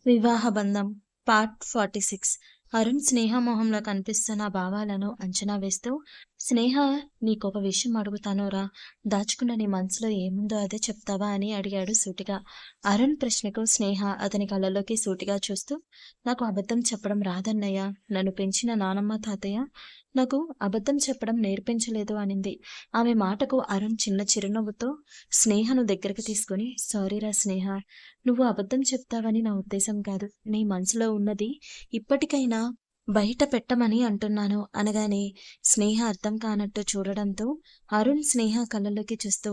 వివాహ బంధం పార్ట్ 46. అరుణ్ స్నేహ మొహంలో కనిపిస్తున్న భావాలను అంచనా వేస్తూ, స్నేహ, నీకొక విషయం అడుగుతానురా, దాచుకున్న నీ మనసులో ఏముందో అదే చెప్తావా అని అడిగాడు సూటిగా. అరుణ్ ప్రశ్నకు స్నేహ అతని కళ్ళలోకి సూటిగా చూస్తూ, నాకు అబద్ధం చెప్పడం రాదన్నయ్య. నన్ను పెంచిన నానమ్మ తాతయ్య నాకు అబద్ధం చెప్పడం నేర్పించలేదు అనింది. ఆమె మాటకు అరుణ్ చిన్న చిరునవ్వుతో స్నేహను దగ్గరికి తీసుకుని, సారీరా స్నేహ, నువ్వు అబద్ధం చెప్తావని నా ఉద్దేశం కాదు. నీ మనసులో ఉన్నది ఇప్పటికైనా బయట పెట్టమని అంటున్నాను అనగానే స్నేహ అర్థం కానట్టు చూడడంతో అరుణ్ స్నేహ కళ్ళలోకి చూస్తూ,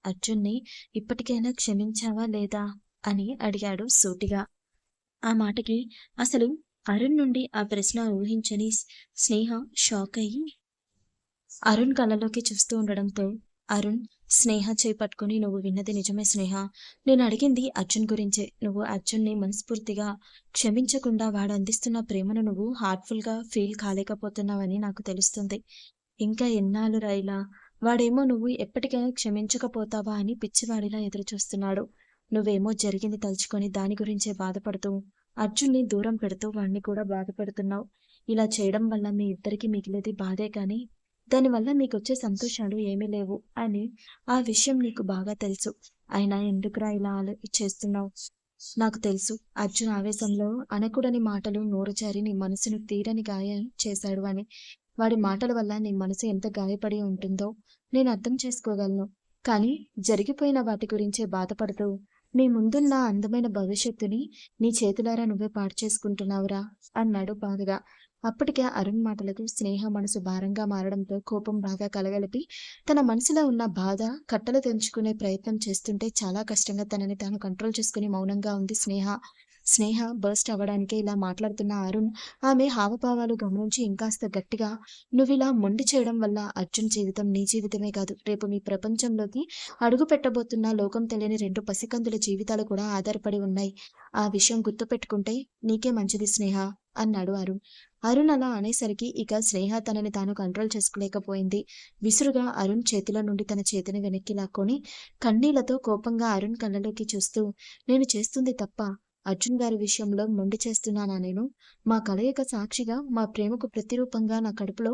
అర్జున్ని ఇప్పటికైనా క్షమించావా లేదా అని అడిగాడు సూటిగా. ఆ మాటకి అసలు అరుణ్ నుండి ఆ ప్రశ్న ఊహించని స్నేహ షాక్ అయ్యి అరుణ్ కళ్ళలోకి చూస్తూ ఉండడంతో అరుణ్ స్నేహ చేయి పట్టుకుని, నువ్వు విన్నది నిజమే స్నేహ. నేను అడిగింది అర్జున్ గురించే. నువ్వు అర్జున్ని మనస్ఫూర్తిగా క్షమించకుండా వాడు అందిస్తున్న ప్రేమను నువ్వు హార్ట్ఫుల్గా ఫీల్ కాలేకపోతున్నావని నాకు తెలుస్తుంది. ఇంకా ఎన్నాళ్ళురా ఇలా? వాడేమో నువ్వు ఎప్పటికైనా క్షమించకపోతావా అని పిచ్చివాడిలా ఎదురుచూస్తున్నాడు. నువ్వేమో జరిగింది తలుచుకొని దాని గురించే బాధపడుతూ అర్జున్ని దూరం పెడుతూ వాణ్ణి కూడా బాధపెడుతున్నావు. ఇలా చేయడం వల్ల మీ ఇద్దరికి మిగిలేది బాధే కానీ దానివల్ల మీకొచ్చే సంతోషాలు ఏమీ లేవు అని ఆ విషయం నీకు బాగా తెలుసు. అయినా ఎందుకురా ఇలా చేస్తున్నావు? నాకు తెలుసు అర్జున్ ఆవేశంలో అనకూడని మాటలు నోరు జారి నీ మనసును తీరని గాయం చేశాడు అని. వాడి మాటల వల్ల నీ మనసు ఎంత గాయపడి ఉంటుందో నేను అర్థం చేసుకోగలను. కానీ జరిగిపోయిన వాటి గురించే బాధపడుతూ నీ ముందున్న అందమైన భవిష్యత్తుని నీ చేతులారా నువ్వే పాడు చేసుకుంటున్నావురా అన్నాడు బాధగా. అప్పటికే అరుణ్ మాటలకు స్నేహ మనసు భారంగా మారడంతో కోపం బాగా కలగలిపి తన మనసులో ఉన్న బాధ కట్టలు తెంచుకునే ప్రయత్నం చేస్తుంటే చాలా కష్టంగా తనని తాను కంట్రోల్ చేసుకుని మౌనంగా ఉంది స్నేహ. స్నేహ బర్స్ట్ అవ్వడానికే ఇలా మాట్లాడుతున్న అరుణ్ ఆమె హావభావాలు గమనించి ఇంకాస్త గట్టిగా, నువ్విలా మొండి చేయడం వల్ల అర్జున్ జీవితం నీ జీవితమే కాదు, రేపు మీ ప్రపంచంలోకి అడుగు పెట్టబోతున్న లోకం తెలియని 2 పసికందుల జీవితాలు కూడా ఆధారపడి ఉన్నాయి. ఆ విషయం గుర్తుపెట్టుకుంటే నీకే మంచిది స్నేహ అన్నాడు అరుణ్. అరుణ్ అలా అనేసరికి ఇక స్నేహ తనని తాను కంట్రోల్ చేసుకోలేకపోయింది. విసురుగా అరుణ్ చేతిలో నుండి తన చేతిని వెనక్కి లాక్కొని కన్నీళ్లతో కోపంగా అరుణ్ కళ్ళలోకి చూస్తూ, నేను చేస్తుంది తప్ప? అర్జున్ గారి విషయంలో మొండి చేస్తున్నానా నేను? మా కలయిక సాక్షిగా మా ప్రేమకు ప్రతిరూపంగా నా కడుపులో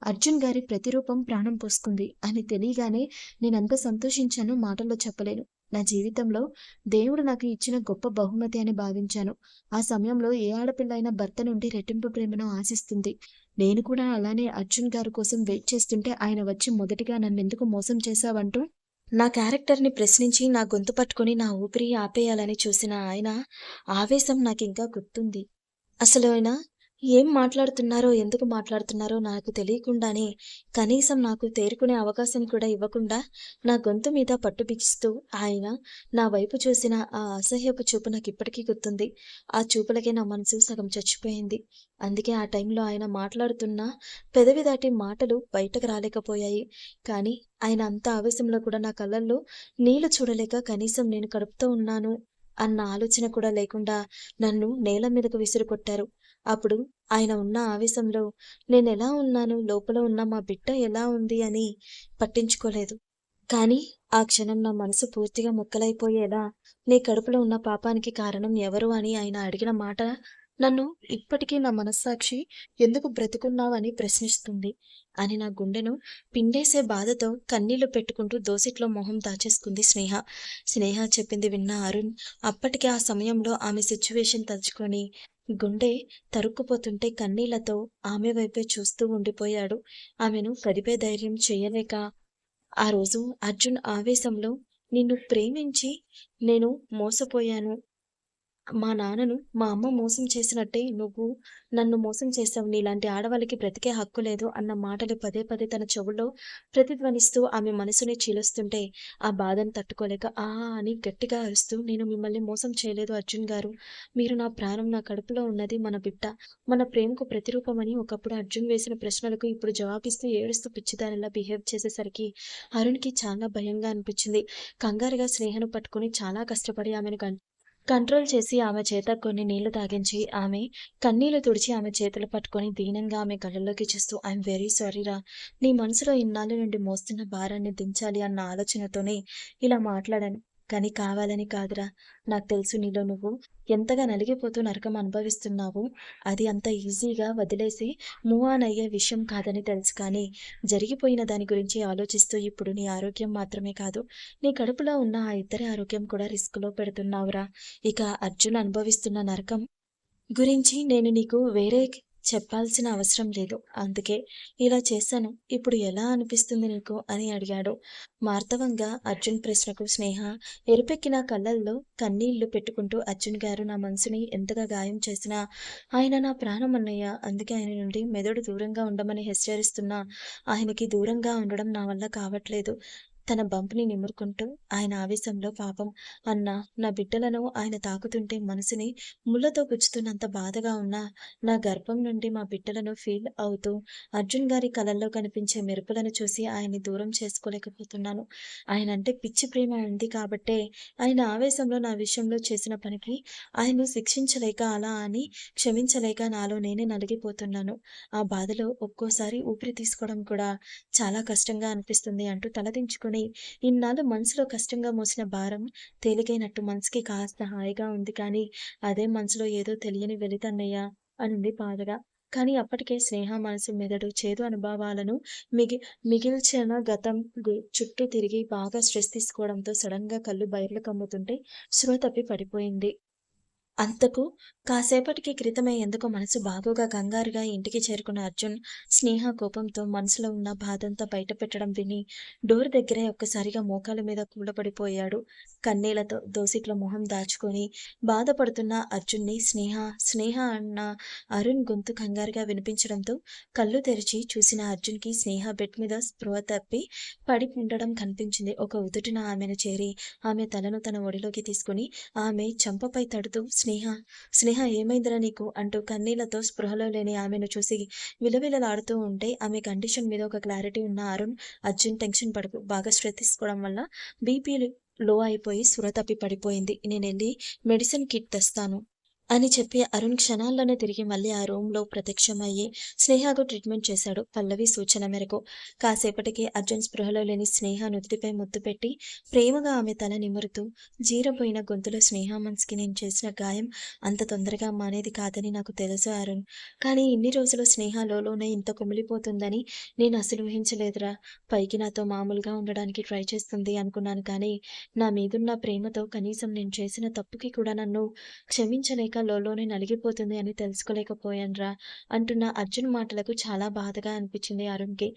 అర్జున్ గారి ప్రతిరూపం ప్రాణం పోసుకుంది అని తెలియగానే నేనెంత సంతోషించానో మాటల్లో చెప్పలేను. నా జీవితంలో దేవుడు నాకు ఇచ్చిన గొప్ప బహుమతి అని భావించాను. ఆ సమయంలో ఏ ఆడపిల్ల అయినా భర్త నుండి రెట్టింపు ప్రేమను ఆశిస్తుంది. నేను కూడా అలానే అర్జున్ గారి కోసం వెయిట్ చేస్తుంటే ఆయన వచ్చి మొదటిగా నన్నెందుకు మోసం చేశావంటూ నా క్యారెక్టర్‌ని ప్రశ్నించి నా గొంతు పట్టుకొని నా ఊపిరి ఆపేయాలని చూసిన ఆయన ఆవేశం నాకింకా గుర్తుంది. అసలు ఆయన ఏం మాట్లాడుతున్నారో, ఎందుకు మాట్లాడుతున్నారో నాకు తెలియకుండానే కనీసం నాకు తేరుకునే అవకాశం కూడా ఇవ్వకుండా నా గొంతు మీద పట్టు బిగిస్తూ ఆయన నా వైపు చూసిన ఆ అసహ్యపు చూపు నాకిప్పటికీ గుర్తుంది. ఆ చూపులకే నా మనసు సగం చచ్చిపోయింది. అందుకే ఆ టైంలో ఆయన మాట్లాడుతున్న పెదవి దాటి మాటలు బయటకు రాలేకపోయాయి. కానీ ఆయన అంత ఆవేశంలో కూడా నా కళ్ళల్లో నీళ్లు చూడలేక కనీసం నేను కడుపుతో ఉన్నాను అన్న ఆలోచన కూడా లేకుండా నన్ను నేల మీదకు విసిరికొట్టారు. అప్పుడు ఆయన ఉన్న ఆవేశంలో నేనెలా ఉన్నాను, లోపల ఉన్న మా బిడ్డ ఎలా ఉంది అని పట్టించుకోలేదు. కానీ ఆ క్షణం నా మనసు పూర్తిగా ముక్కలైపోయేలా, నీ కడుపులో ఉన్న పాపానికి కారణం ఎవరు అని ఆయన అడిగిన మాట నన్ను ఇప్పటికీ నా మనస్సాక్షి ఎందుకు బ్రతికున్నావని ప్రశ్నిస్తుంది అని నా గుండెను పిండేసే బాధతో కన్నీళ్లు పెట్టుకుంటూ దోసిట్లో మొహం దాచేసుకుంది స్నేహ. స్నేహ చెప్పింది విన్న అరుణ్ అప్పటికే ఆ సమయంలో ఆమె సిచ్యువేషన్ తలుచుకొని గుండె తరుక్కుపోతుంటే కన్నీళ్లతో ఆమె వైపే చూస్తూ ఉండిపోయాడు. ఆమెను కదిపే ధైర్యం చెయ్యలేక ఆ రోజు అర్జున్ ఆవేశంలో నిన్ను ప్రేమించి నేను మోసపోయాను. మా నాన్నను, మా అమ్మ మోసం చేసినట్టే నువ్వు నన్ను మోసం చేశావు. నీలాంటి ఆడవాళ్ళకి బ్రతికే హక్కు లేదు అన్న మాటలు పదే పదే తన చెవుల్లో ప్రతిధ్వనిస్తూ ఆమె మనసుని చీలుస్తుంటే ఆ బాధను తట్టుకోలేక అని గట్టిగా అరుస్తూ, నేను మిమ్మల్ని మోసం చేయలేదు అర్జున్ గారు. మీరు నా ప్రాణం, నా కడుపులో ఉన్నది మన బిడ్డ. మన ప్రేమకు ప్రతిరూపమని ఒకప్పుడు అర్జున్ వేసిన ప్రశ్నలకు ఇప్పుడు జవాబిస్తూ ఏడుస్తూ పిచ్చిదానిలా బిహేవ్ చేసేసరికి అరుణ్‌కి చాలా భయంగా అనిపించింది. కంగారుగా స్నేహను పట్టుకొని చాలా కష్టపడి ఆమెను కంట్రోల్ చేసి ఆమె చేత కొన్ని నీళ్లు తాగించి ఆమె కన్నీళ్లు తుడిచి ఆమె చేతులు పట్టుకొని దీనంగా ఆమె కళ్ళలోకి చూస్తూ, ఐఎమ్ వెరీ సారీరా, నీ మనసులో ఇన్నాళ్ళ నుండి మోస్తున్న భారాన్ని దించాలి అన్న ఆలోచనతోనే ఇలా మాట్లాడాను. కానీ కావాలని కాదురా. నాకు తెలుసు నీలో నువ్వు ఎంతగా నలిగిపోతూ నరకం అనుభవిస్తున్నావో అది అంత ఈజీగా వదిలేసి మూవ్ ఆన్ అయ్యే విషయం కాదని తెలుసు. కానీ జరిగిపోయిన దాని గురించి ఆలోచిస్తూ ఇప్పుడు నీ ఆరోగ్యం మాత్రమే కాదు, నీ కడుపులో ఉన్న ఆ ఇద్దరి ఆరోగ్యం కూడా రిస్క్‌లో పెడుతున్నావురా. ఇక అర్జున్ అనుభవిస్తున్న నరకం గురించి నేను నీకు వేరే చెప్పాల్సిన అవసరం లేదు. అందుకే ఇలా చేశాను. ఇప్పుడు ఎలా అనిపిస్తుంది నీకు అని అడిగాడు. మార్దవంగా అర్జున్ ప్రశ్నకు స్నేహ ఎరుపెక్కిన కళ్ళల్లో కన్నీళ్లు పెట్టుకుంటూ, అర్జున్ గారు నా మనసుని ఎంతగా గాయం చేసినా ఆయన నా ప్రాణం అన్నయ్య. అందుకే ఆయన నుండి మెదడు దూరంగా ఉండమని హెచ్చరిస్తున్నా ఆయనకి దూరంగా ఉండడం నా వల్ల కావట్లేదు. తన బంప్‌ని నిమురుకుంటూ ఆయన ఆవేశంలో, పాపం అన్నా, నా బిడ్డలను ఆయన తాకుతుంటే మనసుని ముళ్ళతో గుచ్చుతున్నంత బాధగా ఉన్నా, నా గర్భం నుండి మా బిడ్డలను ఫీల్ అవుతూ అర్జున్ గారి కళ్ళల్లో కనిపించే మెరుపులను చూసి ఆయన్ని దూరం చేసుకోలేకపోతున్నాను. ఆయనంటే పిచ్చి ప్రేమ ఉంది కాబట్టే ఆయన ఆవేశంలో నా విషయంలో చేసిన పనికి ఆయన్ని శిక్షించలేక, అలా అని క్షమించలేక నాలో నేనే నలిగిపోతున్నాను. ఆ బాధలో ఒక్కోసారి ఊపిరి తీసుకోవడం కూడా చాలా కష్టంగా అనిపిస్తుంది అంటూ తలదించుకుని, ఇన్నాళ్ళు మనసులో కష్టంగా మోసిన భారం తేలికైనట్టు మనసుకి కాస్త హాయిగా ఉంది. కానీ అదే మనసులో ఏదో తెలియని వెలితన్నయ్య అనుంది బాధగా. కానీ అప్పటికే స్నేహ మనసు మెదడు చేదు అనుభవాలను మిగి మిగిల్చిన గతం చుట్టూ తిరిగి బాగా స్ట్రెస్ తీసుకోవడంతో సడన్‌గా కళ్ళు బైర్లు కమ్ముతుంటే స్పృహ తప్పి పడిపోయింది. అంతకు కాసేపటికి క్రితమే ఎందుకో మనసు బాగోగా కంగారుగా ఇంటికి చేరుకున్న అర్జున్ స్నేహ కోపంతో మనసులో ఉన్న బాధంతా బయటపెట్టడం విని డోర్ దగ్గరే ఒక్కసారిగా మోకాళ్ళ మీద కూలబడిపోయాడు. కన్నీళ్లతో దోసిట్లో మొహం దాచుకొని బాధపడుతున్న అర్జున్ని స్నేహ స్నేహ అన్న అరుణ్ గొంతు కంగారుగా వినిపించడంతో కళ్ళు తెరిచి చూసిన అర్జున్కి స్నేహ బెడ్ మీద స్పృహ తప్పి పడి ఉండడం కనిపించింది. ఒక ఉదుటిన ఆమెను చేరి ఆమె తలను తన ఒడిలోకి తీసుకుని ఆమె చెంపపై తడుతూ, స్నేహ స్నేహ ఏమైందిరా నీకు అంటూ కన్నీళ్లతో స్పృహలో లేని ఆమెను చూసి విలవిలలాడుతూ ఉంటే, ఆమె కండిషన్ మీద ఒక క్లారిటీ ఉన్న అరుణ్, అర్జున్ టెన్షన్ పడకు, బాగా స్ట్రెస్ తీసుకోవడం వల్ల బీపీ లో అయిపోయి స్పృహ తప్పి పడిపోయింది, నేనెళ్ళి మెడిసిన్ కిట్ తెస్తాను అని చెప్పి అరుణ్ క్షణాల్లోనే తిరిగి మళ్ళీ ఆ రూమ్‌లో ప్రత్యక్షమయ్యి స్నేహకు ట్రీట్మెంట్ చేశాడు పల్లవి సూచన మేరకు. కాసేపటికి అర్జున్ స్పృహలో లేని స్నేహ నుదిటిపై ముద్దు పెట్టి ప్రేమగా ఆమె తల నిమురుతూ, జీరబోయిన గొంతులో, స్నేహ మనసుకి నేను చేసిన గాయం అంత తొందరగా మానేది కాదని నాకు తెలుసు అరుణ్. కానీ ఇన్ని రోజులు స్నేహ లోలోనే ఇంత కుమిలిపోతుందని నేను అసలు ఊహించలేదురా. పైకి నాతో మామూలుగా ఉండడానికి ట్రై చేస్తుంది అనుకున్నాను. కానీ నా మీదున్న ప్రేమతో కనీసం నేను చేసిన తప్పుకి కూడా నన్ను క్షమించలేక లోలోనే నలిగిపోతుంది అని తెలుసుకోలేకపోయానురా అంటున్న అర్జున్ మాటలకు చాలా బాధగా అనిపించింది అరుణ్‌కి.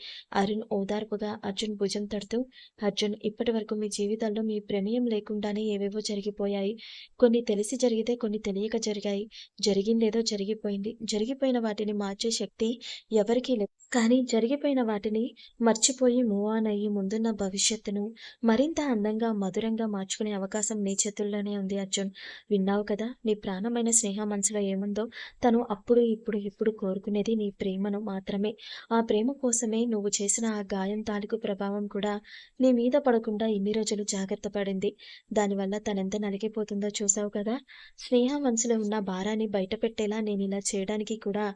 అరుణ్ ఓదార్పుగా అర్జున్ భుజం తడుతూ, అర్జున్, ఇప్పటి వరకు మీ జీవితాల్లో మీ ప్రమేయం లేకుండానే ఏవేవో జరిగిపోయాయి. కొన్ని తెలిసి జరిగితే, కొన్ని తెలియక జరిగాయి. జరిగిందేదో జరిగిపోయింది. జరిగిపోయిన వాటిని మార్చే శక్తి ఎవరికీ లేదు. కానీ జరిగిపోయిన వాటిని మర్చిపోయి మూవ్ ఆన్ అయ్యి ముందున్న భవిష్యత్తును మరింత అందంగా, మధురంగా మార్చుకునే అవకాశం నీ చేతుల్లోనే ఉంది అర్జున్. విన్నావు కదా, నీ ప్రాణమైన స్నేహ మనసులో ఏముందో. తను అప్పుడు, ఇప్పుడు, ఇప్పుడు కోరుకునేది నీ ప్రేమను మాత్రమే. ఆ ప్రేమ కోసమే నువ్వు చేసిన ఆ గాయం తాలూకు ప్రభావం కూడా నీ మీద పడకుండా ఇన్ని రోజులు జాగ్రత్త పడింది. దానివల్ల తనెంత నలిగిపోతుందో చూసావు కదా. స్నేహ మనసులో ఉన్న భారాన్ని బయటపెట్టేలా నేనిలా చేయడానికి కూడా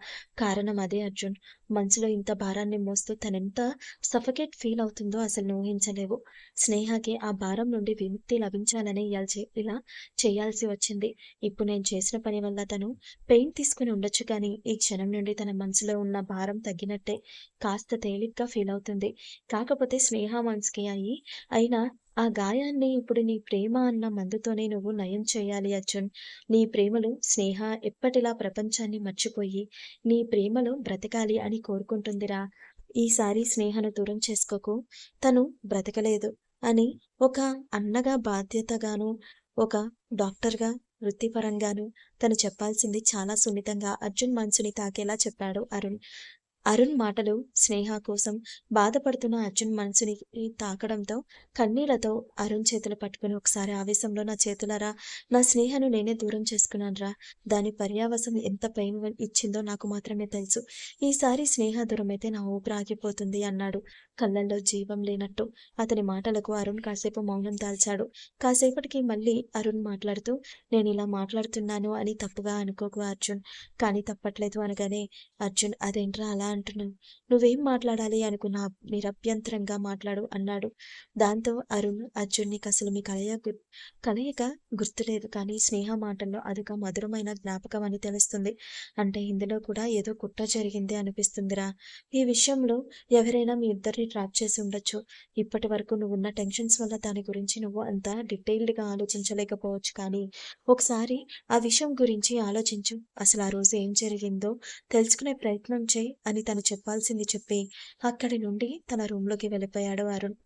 కారణం అదే అర్జున్. మనసులో ఇంత భారాన్ని మోస్తూ తనెంత సఫకేట్ ఫీల్ అవుతుందో అసలు నువ్వు ఊహించలేవు. స్నేహకి ఆ భారం నుండి విముక్తి లభించాలని ఇలా చేయాల్సి వచ్చింది. ఇప్పుడు నేను చేసిన పని వల్ల తను పెయిన్ తీసుకుని ఉండొచ్చు, కానీ ఈ క్షణం నుండి తన మనసులో ఉన్న భారం తగ్గినట్టే, కాస్త తేలిగ్గా ఫీల్ అవుతుంది. కాకపోతే స్నేహ మనసుకి అయినా ఆ గాయాన్ని ఇప్పుడు నీ ప్రేమ అన్న మందుతోనే నువ్వు నయం చేయాలి అర్జున్. నీ ప్రేమలో స్నేహ ఎప్పటిలా ప్రపంచాన్ని మర్చిపోయి నీ ప్రేమలో బ్రతకాలి అని కోరుకుంటుందిరా. ఈసారి స్నేహను దూరం చేసుకోకు. తను బ్రతకలేదు అని ఒక అన్నగా బాధ్యతగాను, ఒక డాక్టర్‌గా వృత్తిపరంగాను తను చెప్పాల్సింది చాలా సున్నితంగా అర్జున్ మనసుని తాకేలా చెప్పాడు అరుణ్. అరుణ్ మాటలు స్నేహ కోసం బాధపడుతున్న అర్జున్ మనసుని తాకడంతో కన్నీళ్లతో అరుణ్ చేతులు పట్టుకుని, ఒకసారి ఆవేశంలో, నా చేతులారా నా స్నేహను నేనే దూరం చేసుకున్నానురా. దాని పర్యావసం ఎంత పెయిన్ ఇచ్చిందో నాకు మాత్రమే తెలుసు. ఈసారి స్నేహ దూరమైతే నా ఊపిరి ఆగిపోతుంది అన్నాడు కళ్ళల్లో జీవం లేనట్టు. అతని మాటలకు అరుణ్ కాసేపు మౌనం దాల్చాడు. కాసేపటికి మళ్ళీ అరుణ్ మాట్లాడుతూ, నేను ఇలా మాట్లాడుతున్నాను అని తప్పుగా అనుకోకు అర్జున్, కానీ తప్పట్లేదు అనగానే, అర్జున్, అదేంట్రా అలా అంటున్నావు? నువ్వేం మాట్లాడాలి అనుకున్నా నిరభ్యంతరంగా మాట్లాడు అన్నాడు. దాంతో అరుణ్, అర్జున్ నీకసలు మీ కలయిక గుర్తులేదు. కానీ స్నేహ మాటల్లో అదొక మధురమైన జ్ఞాపకం అని తెలుస్తుంది. అంటే ఇందులో కూడా ఏదో కుట్ర జరిగింది అనిపిస్తుందిరా. ఈ విషయంలో ఎవరైనా మీ ఇద్దరిని ట్రాప్ చేసి ఉండొచ్చు. ఇప్పటి వరకు నువ్వున్న టెన్షన్స్ వల్ల దాని గురించి నువ్వు అంత డీటెయిల్డ్‌గా ఆలోచించలేకపోవచ్చు. కానీ ఒకసారి ఆ విషయం గురించి ఆలోచించు. అసలు ఆ రోజు ఏం జరిగిందో తెలుసుకునే ప్రయత్నం చెయి అని తను చెప్పాల్సింది చెప్పి అక్కడి నుండి తన రూమ్‌లోకి వెళ్ళిపోయాడు అరుణ్.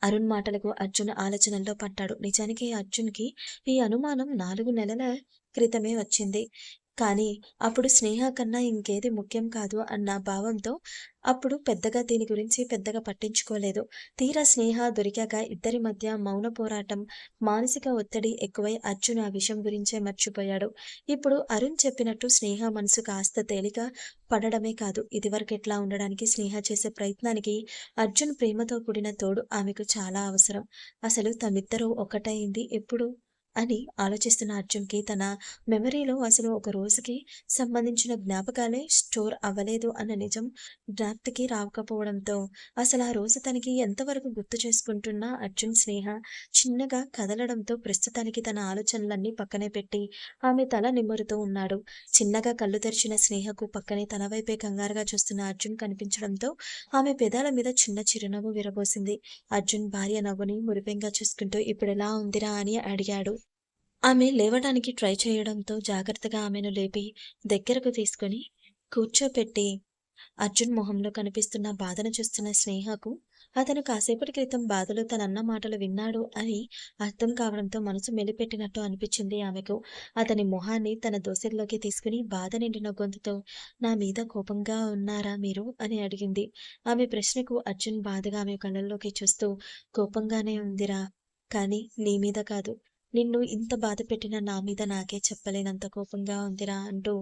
అరుణ్ మాటలకు అర్జున్ ఆలోచనల్లో పడ్డాడు. నిజానికి అర్జున్‌కి ఈ అనుమానం 4 నెలల క్రితమే వచ్చింది. కానీ అప్పుడు స్నేహ కన్నా ఇంకేది ముఖ్యం కాదు అన్న భావంతో అప్పుడు పెద్దగా దీని గురించి పెద్దగా పట్టించుకోలేదు. తీరా స్నేహ దొరికాక ఇద్దరి మధ్య మౌన పోరాటం, మానసిక ఒత్తిడి ఎక్కువై అర్జున్ ఆ విషయం గురించే మర్చిపోయాడు. ఇప్పుడు అరుణ్ చెప్పినట్టు స్నేహ మనసు కాస్త తేలిక పడడమే కాదు, ఇదివరకెట్లా ఉండడానికి స్నేహ చేసే ప్రయత్నానికి అర్జున్ ప్రేమతో కూడిన తోడు ఆమెకు చాలా అవసరం. అసలు తమిద్దరూ ఒక్కటయింది ఎప్పుడు అని ఆలోచిస్తున్న అర్జున్‌కి తన మెమరీలో అసలు ఒక రోజుకి సంబంధించిన జ్ఞాపకాలే స్టోర్ అవ్వలేదు అన్న నిజం జ్ఞప్తికి రాకపోవడంతో అసలు ఆ రోజు తనకి ఎంతవరకు గుర్తు చేసుకుంటున్నా అర్జున్ స్నేహ చిన్నగా కదలడంతో ప్రస్తుతానికి తన ఆలోచనలన్నీ పక్కనే పెట్టి ఆమె తల నిమురుతూ ఉన్నాడు. చిన్నగా కళ్ళు తెరిచిన స్నేహకు పక్కనే తన వైపే కంగారుగా చూస్తున్న అర్జున్ కనిపించడంతో ఆమె పెదాల మీద చిన్న చిరునవ్వు విరబోసింది. అర్జున్ భార్య నవ్వుని మురిపెంగా చూసుకుంటూ ఇప్పుడెలా ఉందిరా అని అడిగాడు. ఆమె లేవడానికి ట్రై చేయడంతో జాగ్రత్తగా ఆమెను లేపి దగ్గరకు తీసుకొని కూర్చోపెట్టి అర్జున్ మొహంలో కనిపిస్తున్న బాధను చూస్తున్న స్నేహకు అతను కాసేపటి క్రితం బాధలో తనన్న మాటలు విన్నాడు అని అర్థం కావడంతో మనసు మెలిపెట్టినట్టు అనిపించింది ఆమెకు. అతని మొహాన్ని తన దోసెల్లోకి తీసుకుని బాధ నిండిన గొంతుతో నా మీద కోపంగా ఉన్నారా మీరు అని అడిగింది. ఆమె ప్రశ్నకు అర్జున్ బాధగా ఆమె కళ్ళల్లోకి చూస్తూ కోపంగానే ఉందిరా, కానీ నీ మీద కాదు. నిన్ను ఇంత బాధ పెట్టిన నా మీద నాకే చెప్పలేనంత కోపంగా ఉందిరా అంటూ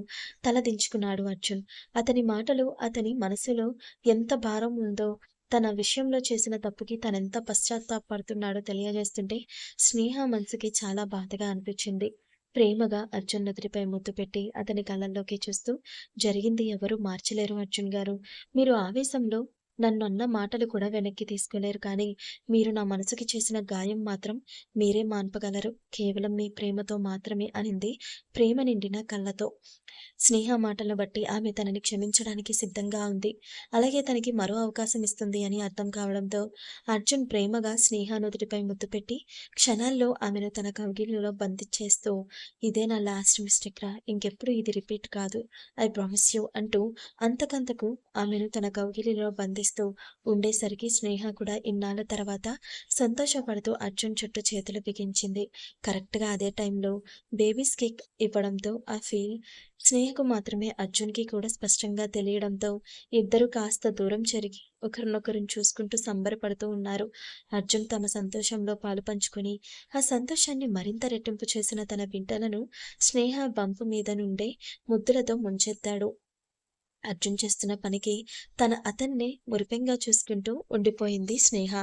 తల దించుకున్నాడు అర్జున్. అతని మాటలు అతని మనసులో ఎంత భారం ఉందో, తన విషయంలో చేసిన తప్పుకి తనెంత పశ్చాత్తాపడుతున్నాడో తెలియజేస్తుంటే స్నేహ మనసుకి చాలా బాధగా అనిపించింది. ప్రేమగా అర్జున్ నుదిటిపై ముద్దు పెట్టి అతని కళ్ళల్లోకి చూస్తూ జరిగింది ఎవరూ మార్చలేరు అర్జున్ గారు. మీరు ఆవేశంలో నన్నన్న మాటలు కూడా వెనక్కి తీసుకోలేరు. కానీ మీరు నా మనసుకి చేసిన గాయం మాత్రం మీరే మాన్పగలరు. కేవలం మీ ప్రేమతో మాత్రమే అనింది ప్రేమ నిండిన కళ్ళతో. స్నేహ మాటలను బట్టి ఆమె తనని క్షమించడానికి సిద్ధంగా ఉంది. అలాగే తనకి మరో అవకాశం ఇస్తుంది అని అర్థం కావడంతో అర్జున్ ప్రేమగా స్నేహ నుదుటిపై ముద్దు పెట్టి క్షణాల్లో ఆమెను తన కౌగిలిలో బంధించేస్తూ ఇదే నా లాస్ట్ మిస్టేక్ రా, ఇంకెప్పుడు ఇది రిపీట్ కాదు, ఐ ప్రామిస్ యూ అంటూ అంతకంతకు ఆమెను తన కౌగిలిలో బంధిస్తూ ఉండేసరికి స్నేహ కూడా ఇన్నాళ్ళ తర్వాత సంతోషపడుతూ అర్జున్ చుట్టూ చేతులు బిగించింది. కరెక్ట్‌గా అదే టైంలో బేబీస్ కిక్ ఇవ్వడంతో ఆ ఫీల్ స్నేహకు మాత్రమే అర్జున్‌కి కూడా స్పష్టంగా తెలియడంతో ఇద్దరూ కాస్త దూరం జరిగి ఒకరినొకరు చూసుకుంటూ సంబరపడుతూ ఉన్నారు. అర్జున్ తమ సంతోషంలో పాలుపంచుకొని ఆ సంతోషాన్ని మరింత రెట్టింపు చేసిన తన బిడ్డలను స్నేహ బంపు మీద నుండే ముద్దులతో ముంచెత్తాడు. అర్జున్ చేస్తున్న పనికి అతన్నే మురిపెంగా చూసుకుంటూ ఉండిపోయింది స్నేహ.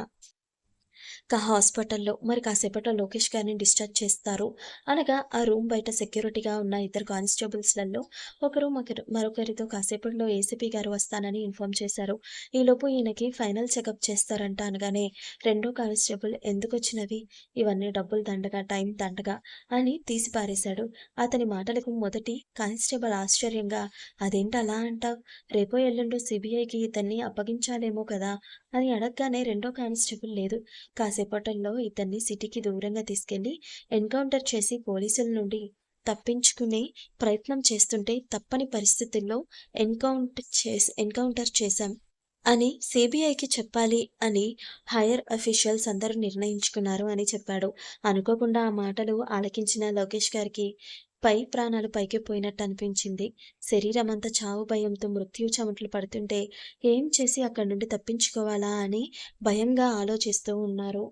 హాస్పిటల్‌లో మరి కాసేపట్లో లోకేష్ గారిని డిశ్చార్జ్ చేస్తారు అనగా ఆ రూమ్ బయట సెక్యూరిటీగా ఉన్న ఇద్దరు కానిస్టేబుల్స్‌లలో ఒకరు మరొకరితో కాసేపట్లో ఏసీపీ గారు వస్తానని ఇన్ఫార్మ్ చేశారు. ఈలోపు ఈయనకి ఫైనల్ చెకప్ చేస్తారంట అనగానే రెండో కానిస్టేబుల్ ఎందుకొచ్చినవి ఇవన్నీ, డబ్బులు దండగా, టైం దండగా అని తీసి పారేశాడు. అతని మాటలకు మొదటి కానిస్టేబుల్ ఆశ్చర్యంగా అదేంటి అలా అంటావ్? రేపో ఎల్లుండో సీబీఐకి ఇతన్ని అప్పగించాలేమో కదా అని అడగగానే రెండో కానిస్టేబుల్ లేదు, కాసేపట్లో ఇతన్ని సిటీకి దూరంగా తీసుకెళ్లి ఎన్కౌంటర్ చేసి పోలీసుల నుండి తప్పించుకునే ప్రయత్నం చేస్తుంటే తప్పని పరిస్థితుల్లో ఎన్కౌంటర్ చేశాం అని సిబిఐకి చెప్పాలి అని హైయర్ అఫీషియల్స్ అందరూ నిర్ణయించుకున్నారు అని చెప్పాడు. అనుకోకుండా ఆ మాటలు ఆలకించిన లోకేష్ గారికి ప్రాణాలు పైకి పోయినట్టు అనిపించింది. శరీరమంతా చావు భయంతో మృత్యు చెమటలు పడుతుంటే ఏం చేసి అక్కడి నుండి తప్పించుకోవాలా అని భయంగా ఆలోచిస్తూ ఉన్నారు.